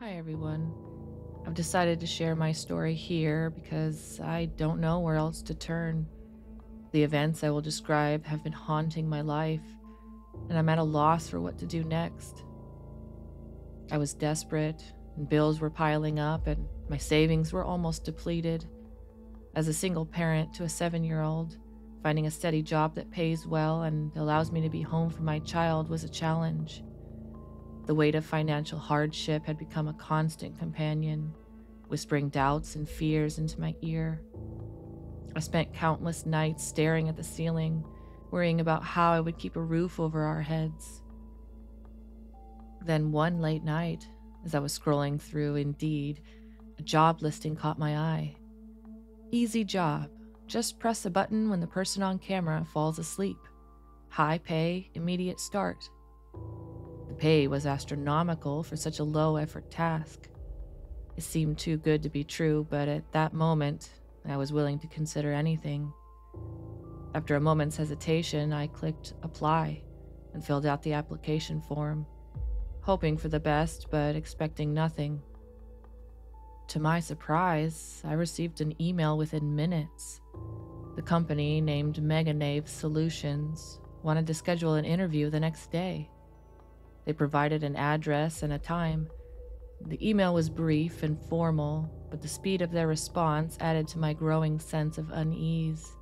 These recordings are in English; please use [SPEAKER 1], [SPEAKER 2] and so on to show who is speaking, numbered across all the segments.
[SPEAKER 1] Hi, everyone. I've decided to share my story here because I don't know where else to turn. The events I will describe have been haunting my life, and I'm at a loss for what to do next. I was desperate, and bills were piling up, and my savings were almost depleted. As a single parent to a 7-year-old, finding a steady job that pays well and allows me to be home for my child was a challenge. The weight of financial hardship had become a constant companion, whispering doubts and fears into my ear. I spent countless nights staring at the ceiling, worrying about how I would keep a roof over our heads. Then one late night, as I was scrolling through Indeed, a job listing caught my eye. Easy job. Just press a button when the person on camera falls asleep. High pay, immediate start. The pay was astronomical for such a low-effort task. It seemed too good to be true, but at that moment, I was willing to consider anything. After a moment's hesitation, I clicked Apply and filled out the application form, hoping for the best but expecting nothing. To my surprise, I received an email within minutes. The company, named Meganave Solutions, wanted to schedule an interview the next day. They provided an address and a time. The email was brief and formal, but the speed of their response added to my growing sense of unease.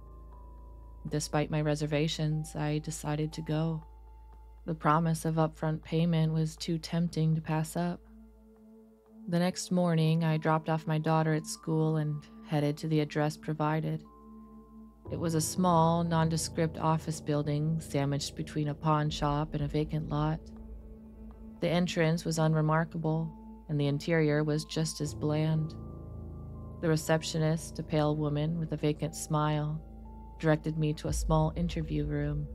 [SPEAKER 1] Despite my reservations, I decided to go. The promise of upfront payment was too tempting to pass up. The next morning, I dropped off my daughter at school and headed to the address provided. It was a small, nondescript office building sandwiched between a pawn shop and a vacant lot. The entrance was unremarkable, and the interior was just as bland. The receptionist, a pale woman with a vacant smile, directed me to a small interview room.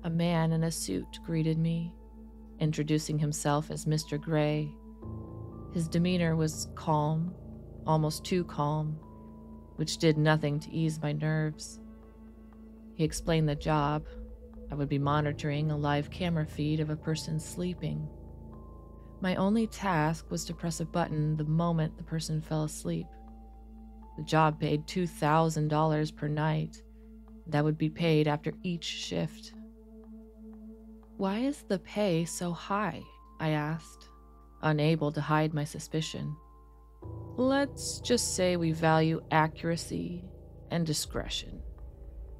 [SPEAKER 1] A man in a suit greeted me, introducing himself as Mr. Gray. His demeanor was calm, almost too calm, which did nothing to ease my nerves. He explained the job. I would be monitoring a live camera feed of a person sleeping. My only task was to press a button the moment the person fell asleep. The job paid $2,000 per night. That would be paid after each shift. "Why is the pay so high?" I asked, unable to hide my suspicion. "Let's just say we value accuracy and discretion,"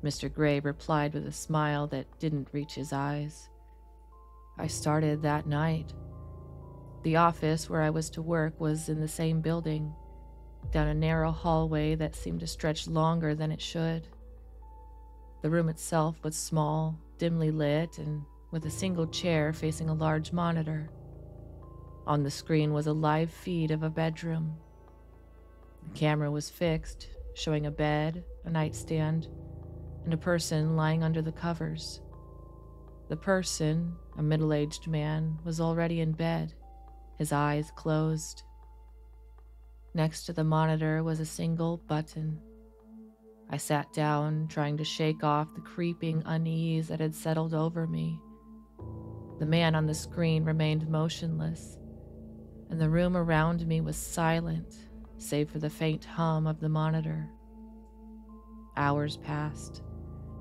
[SPEAKER 1] Mr. Gray replied with a smile that didn't reach his eyes. I started that night. The office where I was to work was in the same building, down a narrow hallway that seemed to stretch longer than it should. The room itself was small, dimly lit, and with a single chair facing a large monitor. On the screen was a live feed of a bedroom. The camera was fixed, showing a bed, a nightstand, and a person lying under the covers. The person, a middle-aged man, was already in bed, his eyes closed. Next to the monitor was a single button. I sat down, trying to shake off the creeping unease that had settled over me. The man on the screen remained motionless, and the room around me was silent, save for the faint hum of the monitor. Hours passed,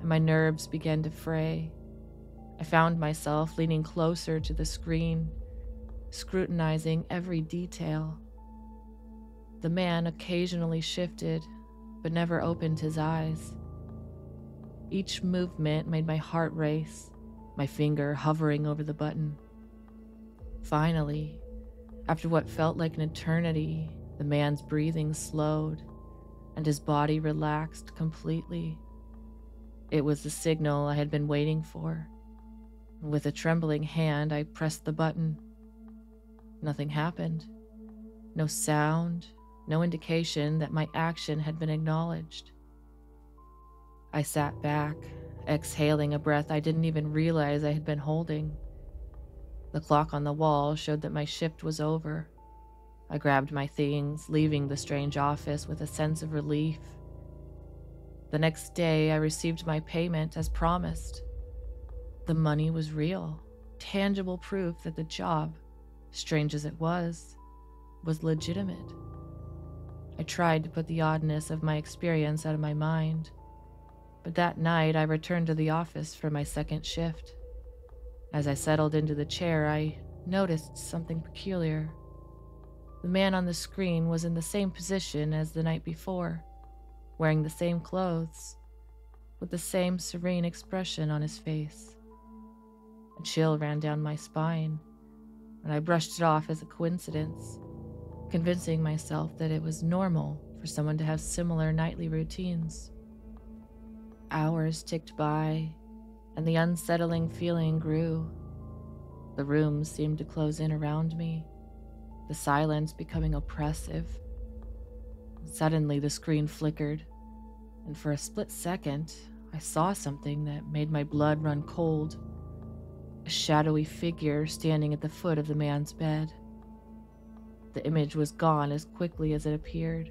[SPEAKER 1] and my nerves began to fray. I found myself leaning closer to the screen, scrutinizing every detail. The man occasionally shifted, but never opened his eyes. Each movement made my heart race, my finger hovering over the button. Finally, after what felt like an eternity, the man's breathing slowed, and his body relaxed completely. It was the signal I had been waiting for. With a trembling hand, I pressed the button. Nothing happened. No sound, no indication that my action had been acknowledged. I sat back, exhaling a breath I didn't even realize I had been holding. The clock on the wall showed that my shift was over. I grabbed my things, leaving the strange office with a sense of relief. The next day, I received my payment as promised. The money was real, tangible proof that the job strange as it was legitimate. I tried to put the oddness of my experience out of my mind, but that night I returned to the office for my second shift. As I settled into the chair, I noticed something peculiar. The man on the screen was in the same position as the night before, wearing the same clothes, with the same serene expression on his face. A chill ran down my spine, and I brushed it off as a coincidence, convincing myself that it was normal for someone to have similar nightly routines. Hours ticked by, and the unsettling feeling grew. The room seemed to close in around me, the silence becoming oppressive. Suddenly, the screen flickered, and for a split second, I saw something that made my blood run cold. A shadowy figure standing at the foot of the man's bed. The image was gone as quickly as it appeared,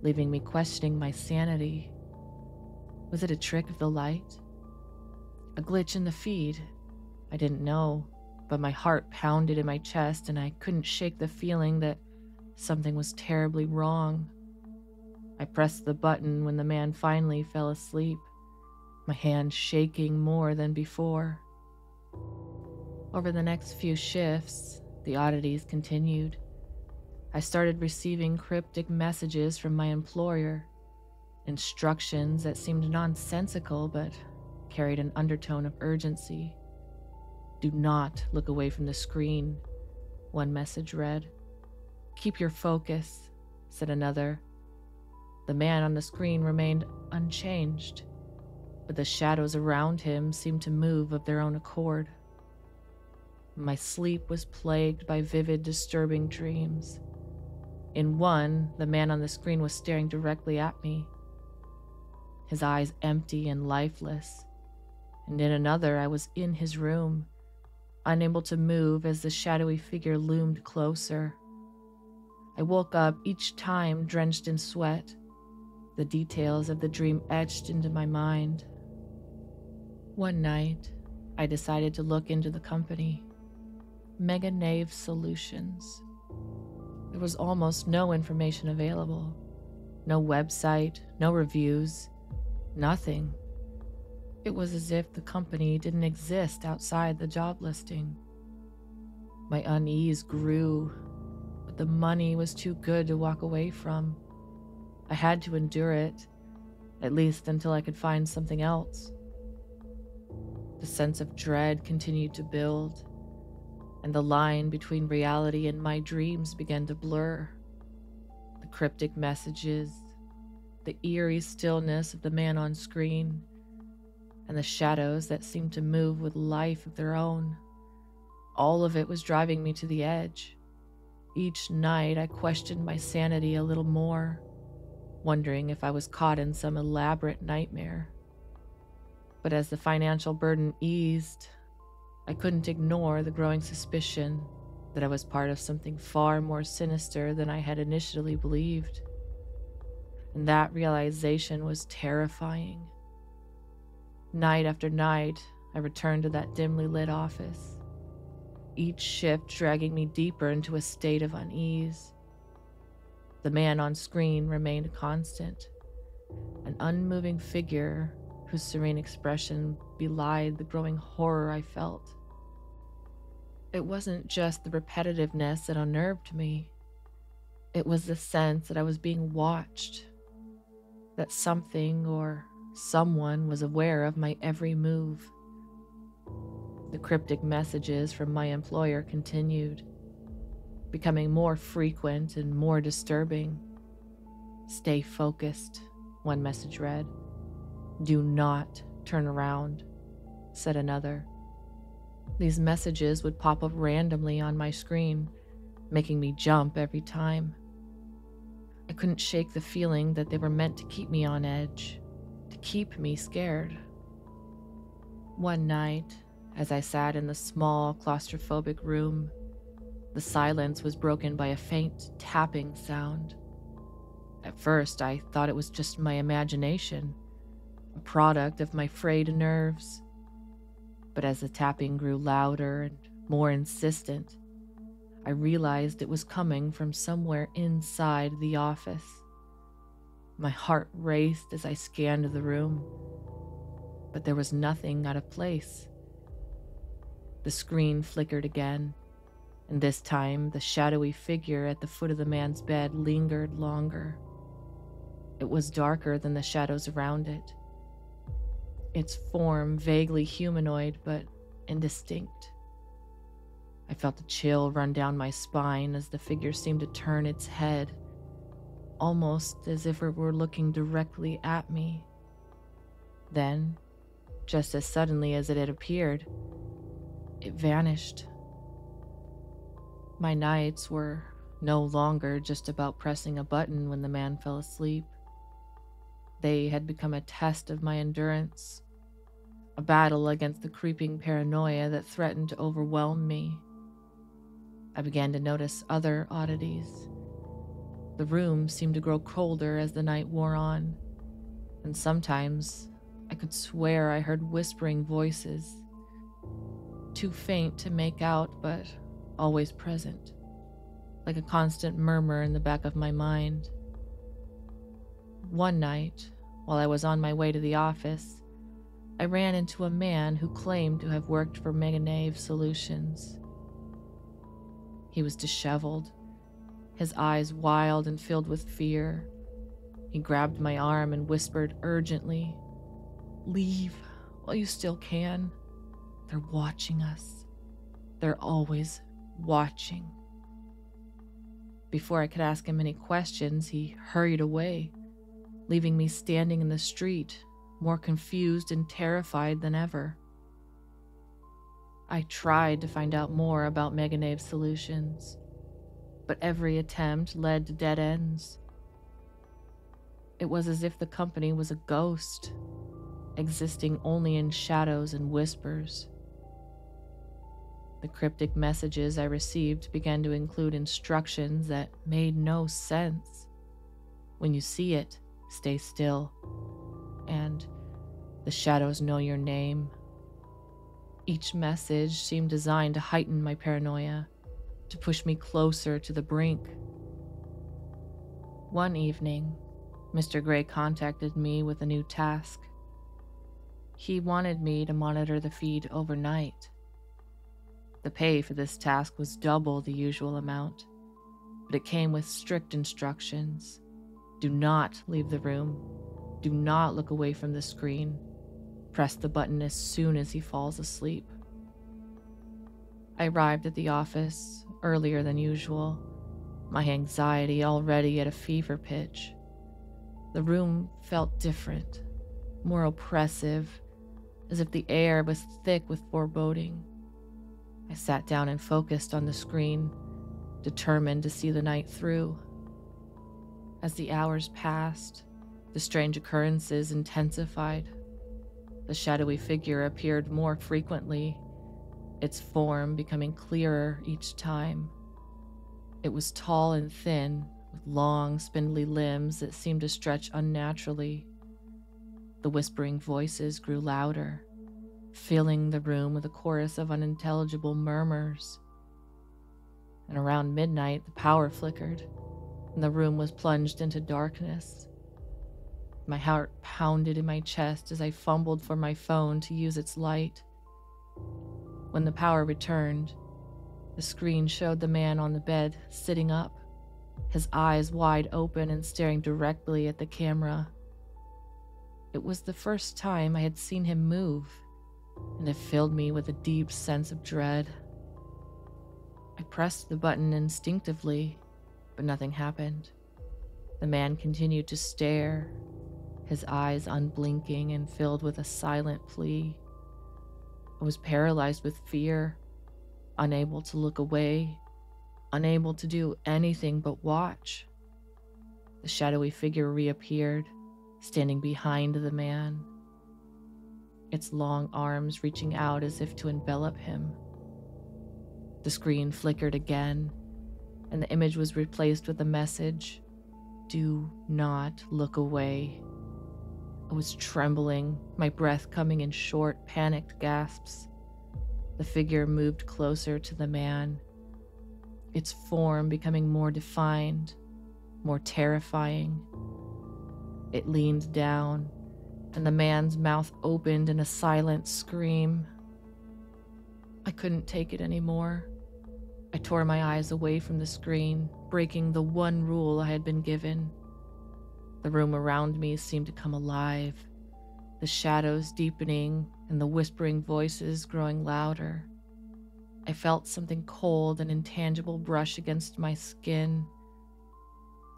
[SPEAKER 1] leaving me questioning my sanity. Was it a trick of the light? A glitch in the feed? I didn't know, but my heart pounded in my chest and I couldn't shake the feeling that something was terribly wrong. I pressed the button when the man finally fell asleep, my hand shaking more than before. Over the next few shifts, the oddities continued. I started receiving cryptic messages from my employer, instructions that seemed nonsensical but carried an undertone of urgency. "Do not look away from the screen," one message read. "Keep your focus," said another. The man on the screen remained unchanged, but the shadows around him seemed to move of their own accord. My sleep was plagued by vivid, disturbing dreams. In one, the man on the screen was staring directly at me, his eyes empty and lifeless, and in another, I was in his room, unable to move as the shadowy figure loomed closer. I woke up each time drenched in sweat, the details of the dream etched into my mind. One night, I decided to look into the company, Mega Nave Solutions. There was almost no information available. No website, no reviews, nothing. It was as if the company didn't exist outside the job listing. My unease grew, but the money was too good to walk away from. I had to endure it, at least until I could find something else. The sense of dread continued to build, and the line between reality and my dreams began to blur. The cryptic messages, the eerie stillness of the man on screen, and the shadows that seemed to move with life of their own. All of it was driving me to the edge. Each night I questioned my sanity a little more, wondering if I was caught in some elaborate nightmare. But as the financial burden eased, I couldn't ignore the growing suspicion that I was part of something far more sinister than I had initially believed. And that realization was terrifying. Night after night, I returned to that dimly lit office, each shift dragging me deeper into a state of unease. The man on screen remained constant, an unmoving figure whose serene expression belied the growing horror I felt. It wasn't just the repetitiveness that unnerved me. It was the sense that I was being watched, that something or someone was aware of my every move. The cryptic messages from my employer continued, becoming more frequent and more disturbing. "Stay focused," one message read. "Do not turn around," said another. These messages would pop up randomly on my screen, making me jump every time. I couldn't shake the feeling that they were meant to keep me on edge, to keep me scared. One night, as I sat in the small, claustrophobic room, the silence was broken by a faint tapping sound. At first, I thought it was just my imagination, a product of my frayed nerves. But as the tapping grew louder and more insistent, I realized it was coming from somewhere inside the office. My heart raced as I scanned the room, but there was nothing out of place. The screen flickered again, and this time the shadowy figure at the foot of the man's bed lingered longer. It was darker than the shadows around it, its form vaguely humanoid but indistinct. I felt a chill run down my spine as the figure seemed to turn its head, almost as if it were looking directly at me. Then, just as suddenly as it had appeared, it vanished. My nights were no longer just about pressing a button when the man fell asleep. They had become a test of my endurance, a battle against the creeping paranoia that threatened to overwhelm me. I began to notice other oddities. The room seemed to grow colder as the night wore on, and sometimes I could swear I heard whispering voices, too faint to make out but always present, like a constant murmur in the back of my mind. One night, while I was on my way to the office, I ran into a man who claimed to have worked for Meganave Solutions. He was disheveled, his eyes wild and filled with fear. He grabbed my arm and whispered urgently, "Leave while you still can. They're watching us. They're always watching." Before I could ask him any questions, he hurried away, leaving me standing in the street, more confused and terrified than ever. I tried to find out more about Meganave Solutions, but every attempt led to dead ends. It was as if the company was a ghost, existing only in shadows and whispers. The cryptic messages I received began to include instructions that made no sense. When you see it, stay still, and the shadows know your name. Each message seemed designed to heighten my paranoia, to push me closer to the brink. One evening, Mr. Gray contacted me with a new task. He wanted me to monitor the feed overnight. The pay for this task was double the usual amount, but it came with strict instructions. Do not leave the room. Do not look away from the screen. Press the button as soon as he falls asleep. I arrived at the office earlier than usual, my anxiety already at a fever pitch. The room felt different, more oppressive, as if the air was thick with foreboding. I sat down and focused on the screen, determined to see the night through. As the hours passed, the strange occurrences intensified. The shadowy figure appeared more frequently, its form becoming clearer each time. It was tall and thin, with long, spindly limbs that seemed to stretch unnaturally. The whispering voices grew louder, filling the room with a chorus of unintelligible murmurs. And around midnight, the power flickered, and the room was plunged into darkness. My heart pounded in my chest as I fumbled for my phone to use its light. When the power returned, the screen showed the man on the bed, sitting up, his eyes wide open and staring directly at the camera. It was the first time I had seen him move, and it filled me with a deep sense of dread. I pressed the button instinctively, but nothing happened. The man continued to stare, his eyes unblinking and filled with a silent plea. I was paralyzed with fear, unable to look away, unable to do anything but watch. The shadowy figure reappeared, standing behind the man, its long arms reaching out as if to envelop him. The screen flickered again, and the image was replaced with a message, "Do not look away." I was trembling, my breath coming in short, panicked gasps. The figure moved closer to the man. its form becoming more defined, more terrifying. It leaned down, and the man's mouth opened in a silent scream. I couldn't take it anymore. I tore my eyes away from the screen, breaking the one rule I had been given. The room around me seemed to come alive, the shadows deepening and the whispering voices growing louder. I felt something cold and intangible brush against my skin.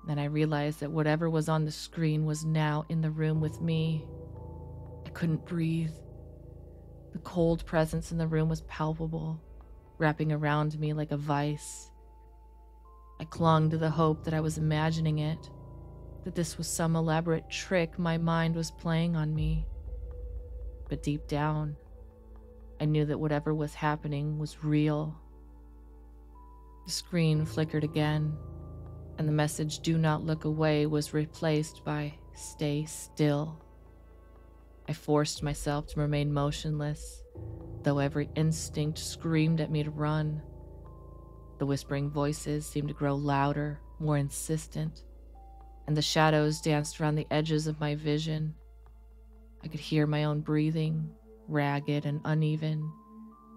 [SPEAKER 1] Then I realized that whatever was on the screen was now in the room with me. I couldn't breathe. The cold presence in the room was palpable, wrapping around me like a vice. I clung to the hope that I was imagining it, that this was some elaborate trick my mind was playing on me. But deep down, I knew that whatever was happening was real. The screen flickered again, and the message "Do not look away" was replaced by "Stay still." I forced myself to remain motionless, though every instinct screamed at me to run. The whispering voices seemed to grow louder, more insistent, and the shadows danced around the edges of my vision. I could hear my own breathing, ragged and uneven,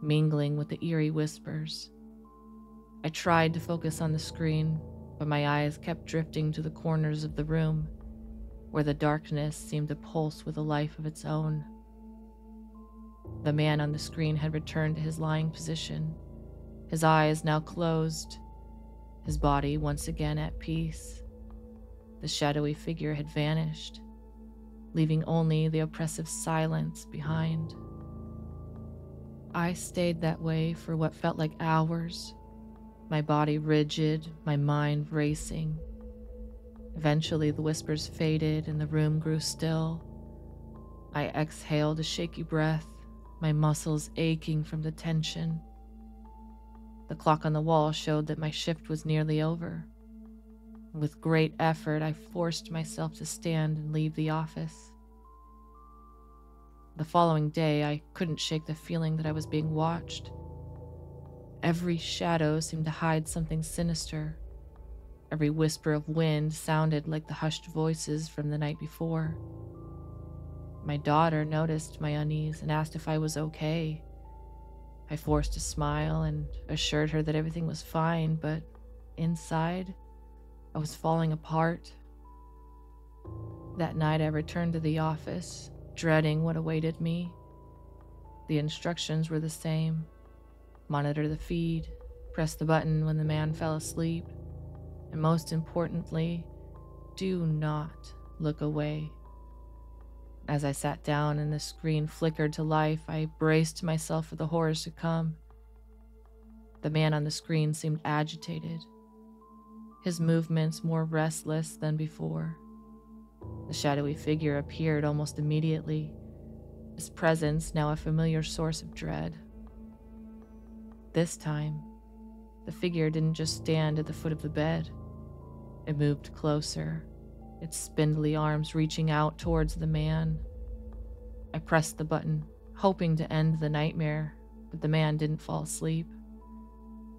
[SPEAKER 1] mingling with the eerie whispers. I tried to focus on the screen, but my eyes kept drifting to the corners of the room, where the darkness seemed to pulse with a life of its own. The man on the screen had returned to his lying position, his eyes now closed, his body once again at peace. The shadowy figure had vanished, leaving only the oppressive silence behind. I stayed that way for what felt like hours, my body rigid, my mind racing. Eventually, the whispers faded and the room grew still. I exhaled a shaky breath, my muscles aching from the tension. The clock on the wall showed that my shift was nearly over. With great effort, I forced myself to stand and leave the office. The following day, I couldn't shake the feeling that I was being watched. Every shadow seemed to hide something sinister. Every whisper of wind sounded like the hushed voices from the night before. My daughter noticed my unease and asked if I was okay. I forced a smile and assured her that everything was fine, but inside, I was falling apart. That night, I returned to the office, dreading what awaited me. The instructions were the same: monitor the feed, press the button when the man fell asleep, and most importantly, do not look away. As I sat down and the screen flickered to life, I braced myself for the horrors to come. The man on the screen seemed agitated, his movements more restless than before. The shadowy figure appeared almost immediately, his presence now a familiar source of dread. This time, the figure didn't just stand at the foot of the bed. It moved closer, its spindly arms reaching out towards the man. I pressed the button, hoping to end the nightmare, but the man didn't fall asleep.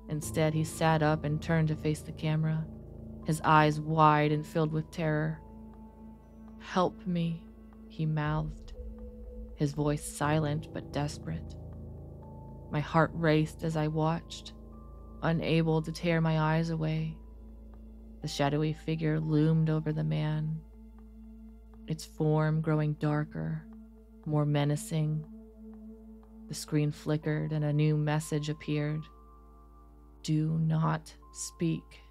[SPEAKER 1] Instead, he sat up and turned to face the camera, his eyes wide and filled with terror. "Help me," he mouthed, his voice silent but desperate. My heart raced as I watched, unable to tear my eyes away. The shadowy figure loomed over the man, its form growing darker, more menacing. The screen flickered and a new message appeared: "Do not speak."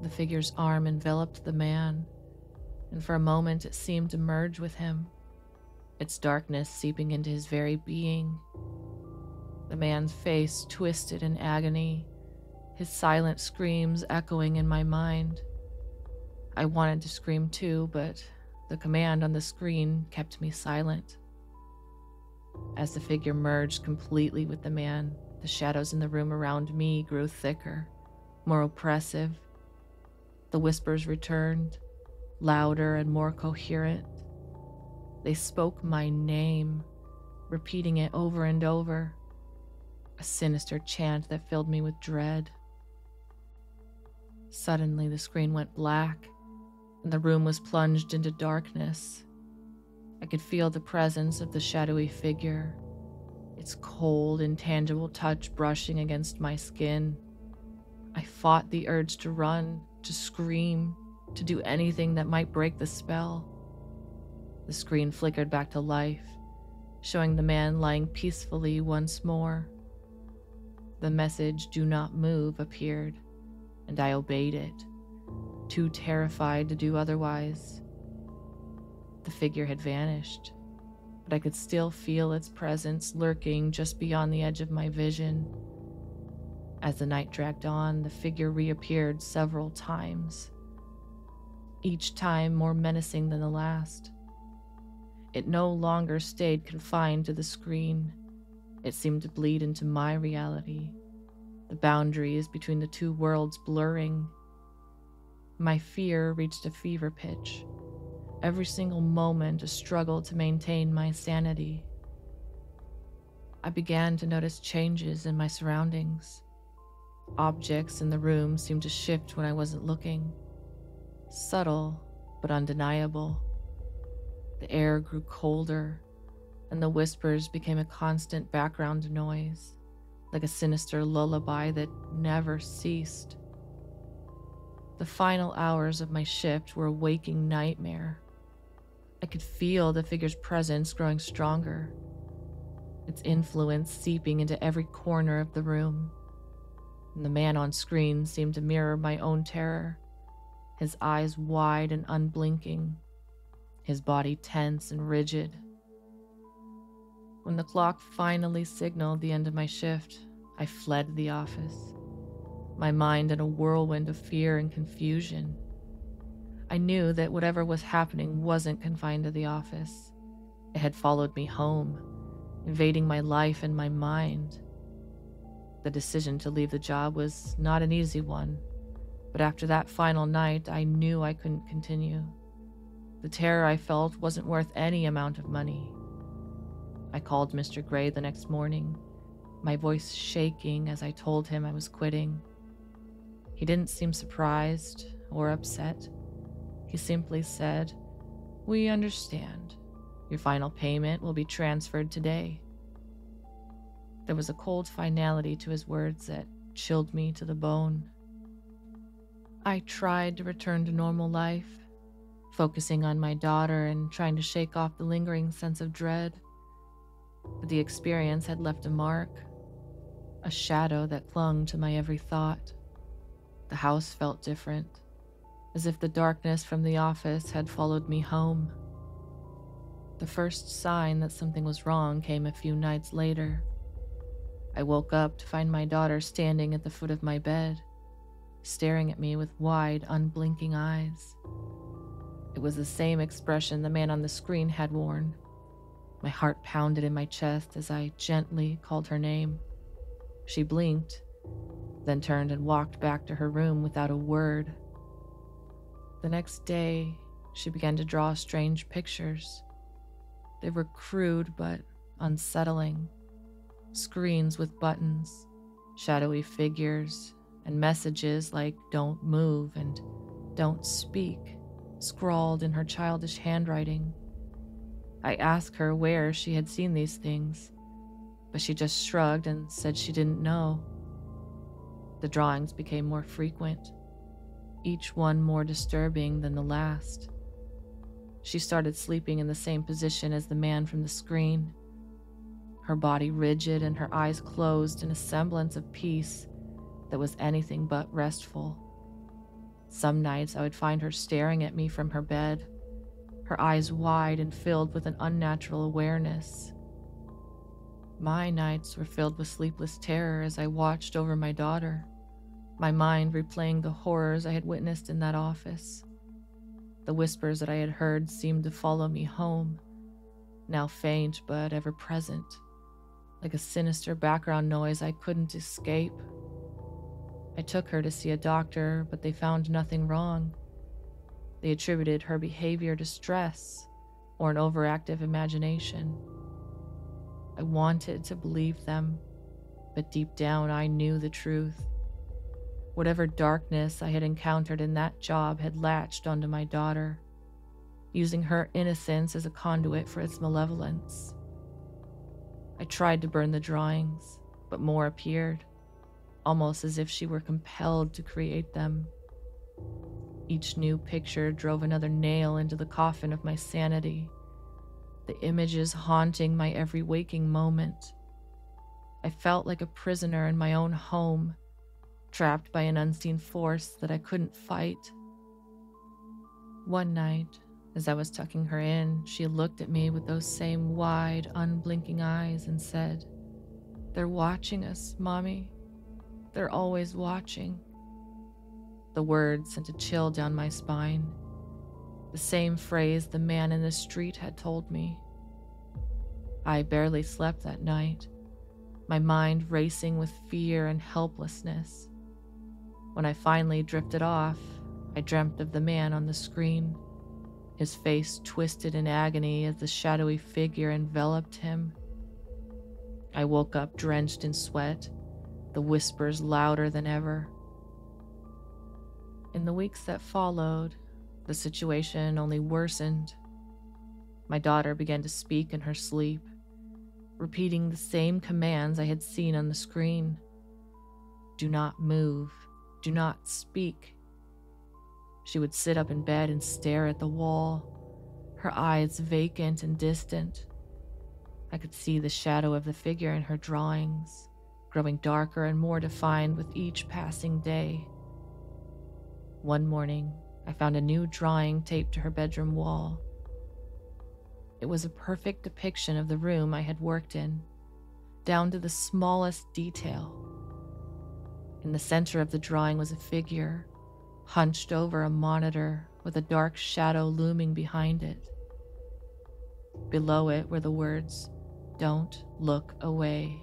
[SPEAKER 1] The figure's arm enveloped the man, and for a moment it seemed to merge with him, its darkness seeping into his very being. The man's face twisted in agony, his silent screams echoing in my mind. I wanted to scream too, but the command on the screen kept me silent. As the figure merged completely with the man, the shadows in the room around me grew thicker, more oppressive. The whispers returned, louder and more coherent. They spoke my name, repeating it over and over, a sinister chant that filled me with dread. Suddenly, the screen went black, and the room was plunged into darkness. I could feel the presence of the shadowy figure, its cold, intangible touch brushing against my skin. I fought the urge to run, to scream, to do anything that might break the spell. The screen flickered back to life, showing the man lying peacefully once more. The message, "Do not move," appeared, and I obeyed it, too terrified to do otherwise. The figure had vanished, but I could still feel its presence lurking just beyond the edge of my vision. As the night dragged on, the figure reappeared several times, each time more menacing than the last. It no longer stayed confined to the screen. It seemed to bleed into my reality, the boundaries between the two worlds blurring. My fear reached a fever pitch, every single moment a struggle to maintain my sanity. I began to notice changes in my surroundings. Objects in the room seemed to shift when I wasn't looking, subtle but undeniable. The air grew colder, and the whispers became a constant background noise, like a sinister lullaby that never ceased. The final hours of my shift were a waking nightmare. I could feel the figure's presence growing stronger, its influence seeping into every corner of the room. And the man on screen seemed to mirror my own terror, his eyes wide and unblinking, his body tense and rigid. When the clock finally signaled the end of my shift, I fled the office, my mind in a whirlwind of fear and confusion. I knew that whatever was happening wasn't confined to the office. It had followed me home, invading my life and my mind. The decision to leave the job was not an easy one, but after that final night, I knew I couldn't continue. The terror I felt wasn't worth any amount of money. I called Mr. Gray the next morning, my voice shaking as I told him I was quitting. He didn't seem surprised or upset. He simply said, "We understand. Your final payment will be transferred today." There was a cold finality to his words that chilled me to the bone. I tried to return to normal life, focusing on my daughter and trying to shake off the lingering sense of dread. But the experience had left a mark, a shadow that clung to my every thought. The house felt different, as if the darkness from the office had followed me home. The first sign that something was wrong came a few nights later. I woke up to find my daughter standing at the foot of my bed, staring at me with wide, unblinking eyes. It was the same expression the man on the screen had worn. My heart pounded in my chest as I gently called her name. She blinked, then turned and walked back to her room without a word. The next day, she began to draw strange pictures. They were crude but unsettling. Screens with buttons, shadowy figures, and messages like "don't move" and "don't speak" scrawled in her childish handwriting. I asked her where she had seen these things, but she just shrugged and said she didn't know. The drawings became more frequent, each one more disturbing than the last. She started sleeping in the same position as the man from the screen, her body rigid and her eyes closed in a semblance of peace that was anything but restful. Some nights I would find her staring at me from her bed, her eyes wide and filled with an unnatural awareness. My nights were filled with sleepless terror as I watched over my daughter, my mind replaying the horrors I had witnessed in that office. The whispers that I had heard seemed to follow me home, now faint but ever present, like a sinister background noise I couldn't escape. I took her to see a doctor, but they found nothing wrong. They attributed her behavior to stress or an overactive imagination. I wanted to believe them, but deep down I knew the truth. Whatever darkness I had encountered in that job had latched onto my daughter, using her innocence as a conduit for its malevolence. I tried to burn the drawings, but more appeared, almost as if she were compelled to create them. Each new picture drove another nail into the coffin of my sanity, the images haunting my every waking moment. I felt like a prisoner in my own home, trapped by an unseen force that I couldn't fight. One night, as I was tucking her in, she looked at me with those same wide, unblinking eyes and said, "They're watching us, Mommy. They're always watching." The words sent a chill down my spine. The same phrase the man in the street had told me. I barely slept that night, my mind racing with fear and helplessness. When I finally drifted off, I dreamt of the man on the screen, his face twisted in agony as the shadowy figure enveloped him. I woke up drenched in sweat, the whispers louder than ever. In the weeks that followed, the situation only worsened. My daughter began to speak in her sleep, repeating the same commands I had seen on the screen. Do not move. Do not speak. She would sit up in bed and stare at the wall, her eyes vacant and distant. I could see the shadow of the figure in her drawings, growing darker and more defined with each passing day. One morning, I found a new drawing taped to her bedroom wall. It was a perfect depiction of the room I had worked in, down to the smallest detail. In the center of the drawing was a figure, hunched over a monitor with a dark shadow looming behind it. Below it were the words, "Don't look away."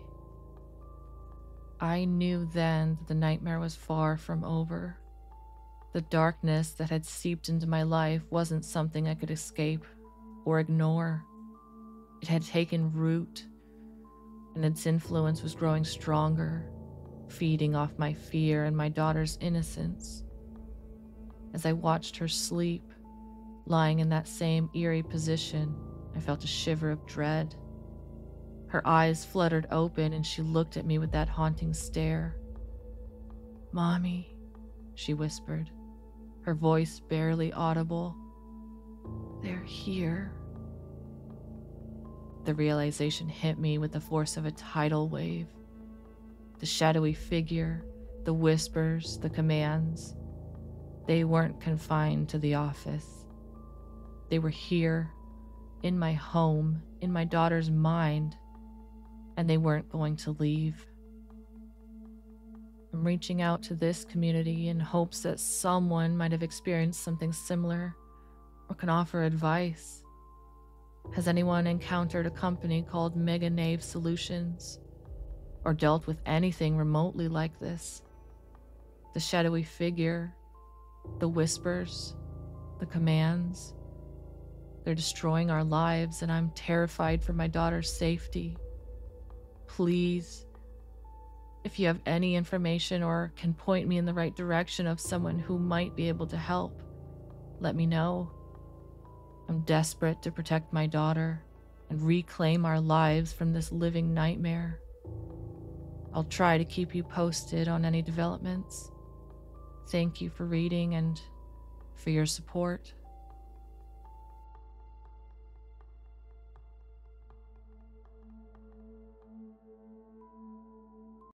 [SPEAKER 1] I knew then that the nightmare was far from over. The darkness that had seeped into my life wasn't something I could escape or ignore. It had taken root, and its influence was growing stronger, feeding off my fear and my daughter's innocence. As I watched her sleep, lying in that same eerie position, I felt a shiver of dread. Her eyes fluttered open and she looked at me with that haunting stare. "Mommy," she whispered, her voice barely audible. "They're here." The realization hit me with the force of a tidal wave. The shadowy figure, the whispers, the commands, they weren't confined to the office. They were here, in my home, in my daughter's mind, and they weren't going to leave. I'm reaching out to this community in hopes that someone might have experienced something similar or can offer advice. Has anyone encountered a company called Mega Nave Solutions or dealt with anything remotely like this? The shadowy figure, the whispers, the commands, they're destroying our lives and I'm terrified for my daughter's safety. Please, if you have any information or can point me in the right direction of someone who might be able to help, let me know. I'm desperate to protect my daughter and reclaim our lives from this living nightmare. I'll try to keep you posted on any developments. Thank you for reading and for your support.